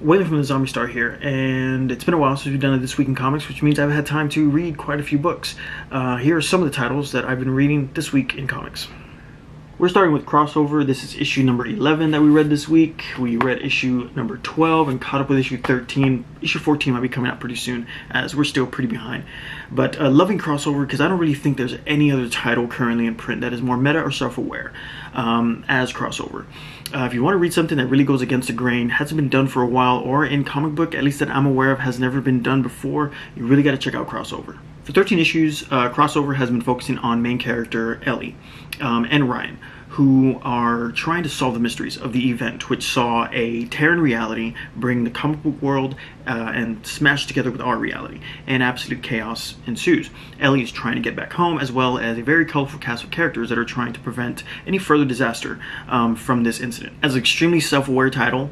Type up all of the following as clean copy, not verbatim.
Wailing from the Zombie Star here, and it's been a while since we've done a This Week in Comics, which means I've had time to read quite a few books. Here are some of the titles that I've been reading this week in comics. We're starting with Crossover. This is issue number 11 that we read this week. We read issue number 12 and caught up with issue 13. Issue 14 might be coming out pretty soon, as we're still pretty behind. But loving Crossover because I don't really think there's any other title currently in print that is more meta or self-aware as Crossover. If you want to read something that really goes against the grain, hasn't been done for a while, or in comic book, at least that I'm aware of, has never been done before, you really got to check out Crossover. For 13 issues, Crossover has been focusing on main character Ellie and Ryan, who are trying to solve the mysteries of the event which saw a tear in reality bring the comic book world and smash together with our reality, and absolute chaos ensues. Ellie is trying to get back home, as well as a very colorful cast of characters that are trying to prevent any further disaster from this incident. As an extremely self-aware title,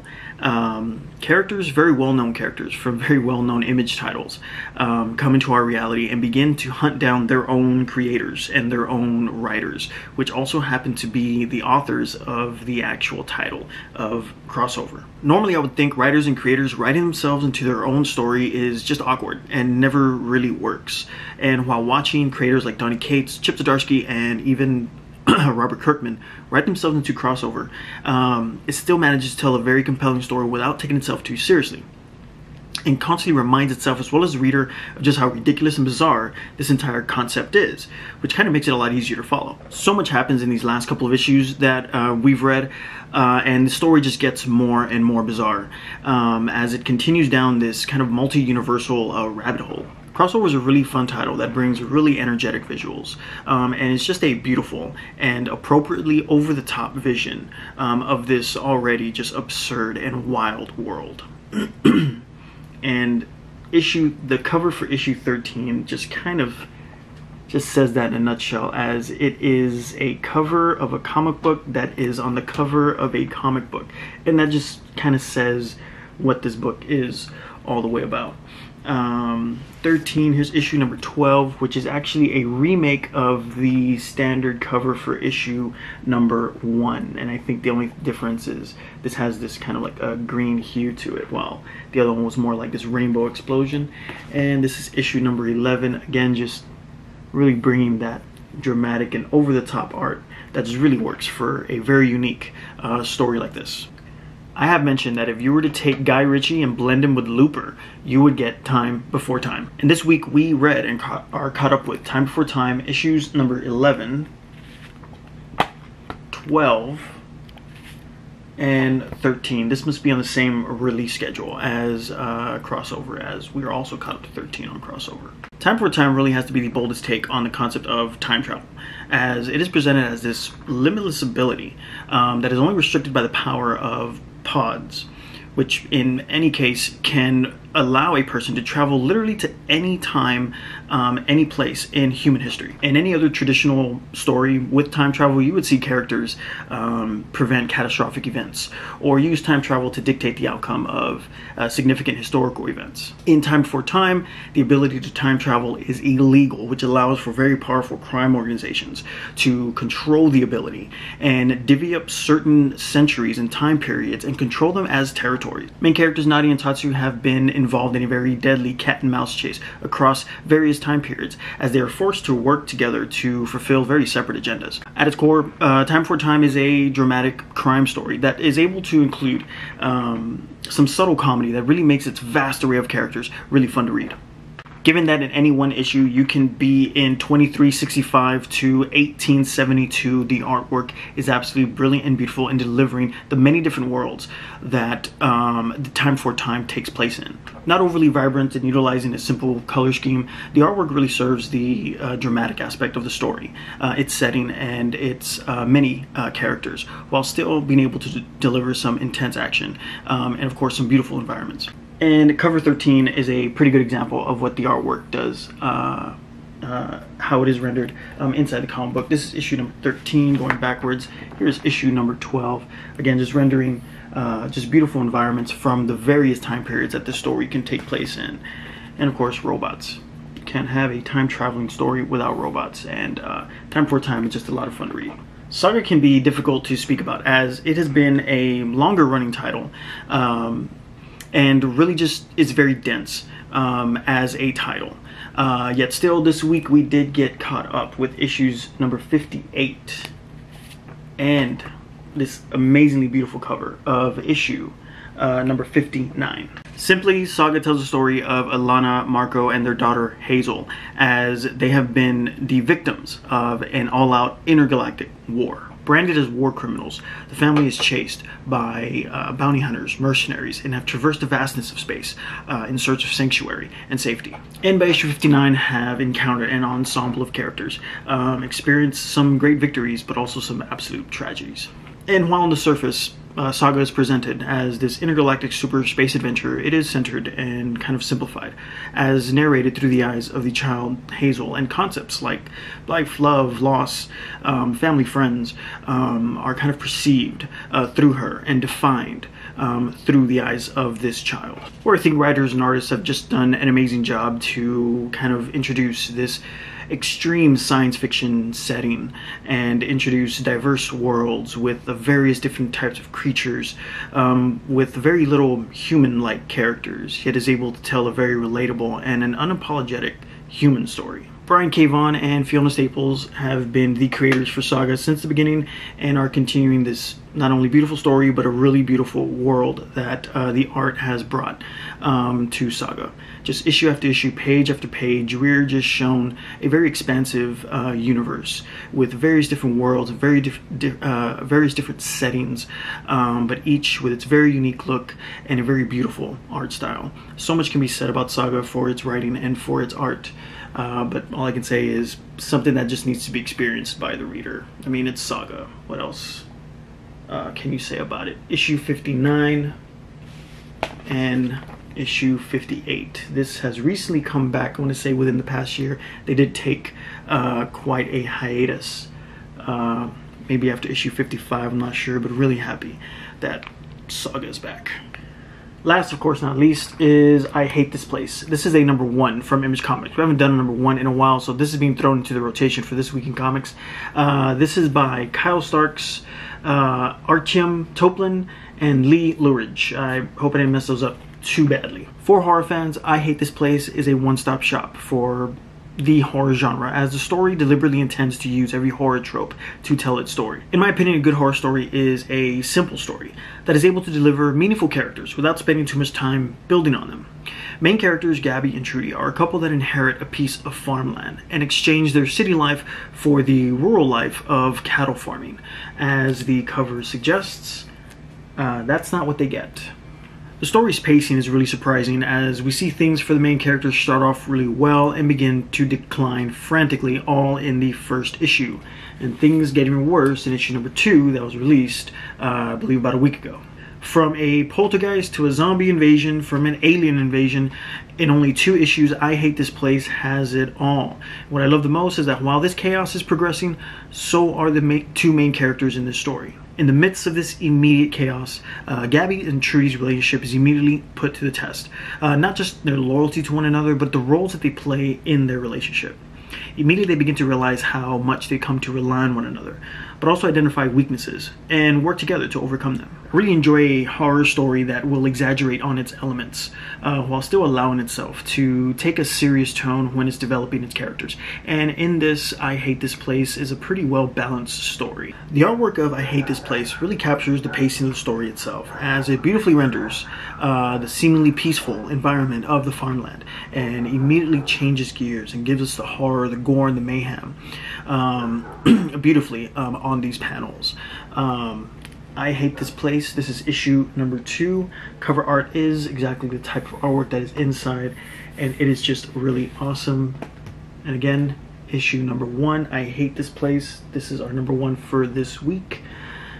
characters, very well-known characters from very well-known image titles, come into our reality and begin to hunt down their own creators and their own writers, which also happen to be the authors of the actual title of Crossover. Normally I would think writers and creators writing themselves into their own story is just awkward and never really works. And while watching creators like Donny Cates, Chip Zdarsky, and even Robert Kirkman write themselves into Crossover, it still manages to tell a very compelling story without taking itself too seriously, and constantly reminds itself, as well as the reader, of just how ridiculous and bizarre this entire concept is, which kind of makes it a lot easier to follow. So much happens in these last couple of issues that we've read, and the story just gets more and more bizarre as it continues down this kind of multi-universal rabbit hole. Crossover is a really fun title that brings really energetic visuals, and it's just a beautiful and appropriately over-the-top vision of this already just absurd and wild world. And the cover for issue 13 just kind of says that in a nutshell, as it is a cover of a comic book that is on the cover of a comic book, and that just kind of says what this book is all the way about. 13, here's issue number 12, which is actually a remake of the standard cover for issue number 1, and I think the only difference is this has this kind of like a green hue to it, while the other one was more like this rainbow explosion. And this is issue number 11, again just really bringing that dramatic and over-the-top art that just really works for a very unique story like this. I have mentioned that if you were to take Guy Ritchie and blend him with Looper, you would get Time Before Time. And this week we read and are caught up with Time Before Time issues number 11, 12, and 13. This must be on the same release schedule as Crossover, as we are also caught up to 13 on Crossover. Time Before Time really has to be the boldest take on the concept of time travel, as it is presented as this limitless ability that is only restricted by the power of pods, which in any case can allow a person to travel literally to any time, any place in human history. In any other traditional story with time travel, you would see characters prevent catastrophic events or use time travel to dictate the outcome of significant historical events. In Time Before Time, the ability to time travel is illegal, which allows for very powerful crime organizations to control the ability and divvy up certain centuries and time periods and control them as territories. Main characters Nadia and Tatsu have been involved in a very deadly cat and mouse chase across various time periods, as they are forced to work together to fulfill very separate agendas. At its core, Time Before Time is a dramatic crime story that is able to include some subtle comedy that really makes its vast array of characters really fun to read. Given that in any one issue you can be in 2365 to 1872, the artwork is absolutely brilliant and beautiful in delivering the many different worlds that the Time Before Time takes place in. Not overly vibrant and utilizing a simple color scheme, the artwork really serves the dramatic aspect of the story, its setting, and its many characters, while still being able to deliver some intense action and of course some beautiful environments. And cover 13 is a pretty good example of what the artwork does, how it is rendered inside the comic book. This is issue number 13, going backwards. Here's issue number 12. Again, just rendering just beautiful environments from the various time periods that this story can take place in. And of course, robots. You can't have a time-traveling story without robots, and Time Before Time is just a lot of fun to read. Saga can be difficult to speak about, as it has been a longer running title, and really just is very dense as a title. Yet still, this week we did get caught up with issues number 58 and this amazingly beautiful cover of issue number 59. Simply, Saga tells the story of Alana, Marco, and their daughter Hazel as they have been the victims of an all-out intergalactic war. Branded as war criminals, the family is chased by bounty hunters, mercenaries, and have traversed the vastness of space in search of sanctuary and safety. And by issue 59 have encountered an ensemble of characters, experienced some great victories, but also some absolute tragedies. And while on the surface, Saga is presented as this intergalactic super space adventure, it is centered and kind of simplified, as narrated through the eyes of the child Hazel, and concepts like life, love, loss, family, friends are kind of perceived through her and defined through the eyes of this child. Where I think writers and artists have just done an amazing job to kind of introduce this extreme science fiction setting and introduce diverse worlds with various different types of creatures with very little human-like characters, yet is able to tell a very relatable and an unapologetic human story. Brian K. Vaughan and Fiona Staples have been the creators for Saga since the beginning and are continuing this not only beautiful story but a really beautiful world that the art has brought to Saga. Just issue after issue, page after page, we're just shown a very expansive universe with various different worlds, various different settings, but each with its very unique look and a very beautiful art style. So much can be said about Saga for its writing and for its art. But all I can say is something that just needs to be experienced by the reader. I mean, it's Saga. What else can you say about it? Issue 59 and issue 58. This has recently come back. I want to say within the past year. They did take quite a hiatus. Maybe after issue 55, I'm not sure, but really happy that Saga is back. Last, of course, not least, is I Hate This Place. This is a number 1 from Image Comics. We haven't done a number 1 in a while, so this is being thrown into the rotation for This Week in Comics. This is by Kyle Starks, Artyom Toplin, and Lee Luridge. I hope I didn't mess those up too badly. For horror fans, I Hate This Place is a one-stop shop for the horror genre, as the story deliberately intends to use every horror trope to tell its story. In my opinion, a good horror story is a simple story that is able to deliver meaningful characters without spending too much time building on them. Main characters Gabby and Trudy are a couple that inherit a piece of farmland and exchange their city life for the rural life of cattle farming. As the cover suggests, that's not what they get. The story's pacing is really surprising, as we see things for the main characters start off really well and begin to decline frantically, all in the first issue, and things get even worse in issue number 2 that was released, I believe, about a week ago. From a poltergeist to a zombie invasion, from an alien invasion, in only 2 issues, I Hate This Place has it all. What I love the most is that while this chaos is progressing, so are the 2 main characters in this story. In the midst of this immediate chaos, Gabby and Trudy's relationship is immediately put to the test. Not just their loyalty to one another, but the roles that they play in their relationship. Immediately they begin to realize how much they come to rely on one another, but also identify weaknesses and work together to overcome them. I really enjoy a horror story that will exaggerate on its elements while still allowing itself to take a serious tone when it's developing its characters. And in this, I Hate This Place is a pretty well balanced story. The artwork of I Hate This Place really captures the pacing of the story itself, as it beautifully renders the seemingly peaceful environment of the farmland and immediately changes gears and gives us the horror, the gore, and the mayhem beautifully on these panels. I Hate This Place. This is issue number 2. Cover art is exactly the type of artwork that is inside, and it is just really awesome. And again, issue number 1, I Hate This Place. This is our number 1 for this week,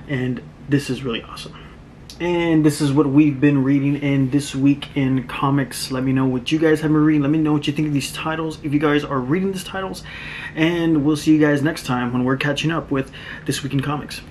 and this is really awesome. And this is what we've been reading in This Week in Comics. Let me know what you guys have been reading. Let me know what you think of these titles, if you guys are reading these titles. And we'll see you guys next time when we're catching up with This Week in Comics.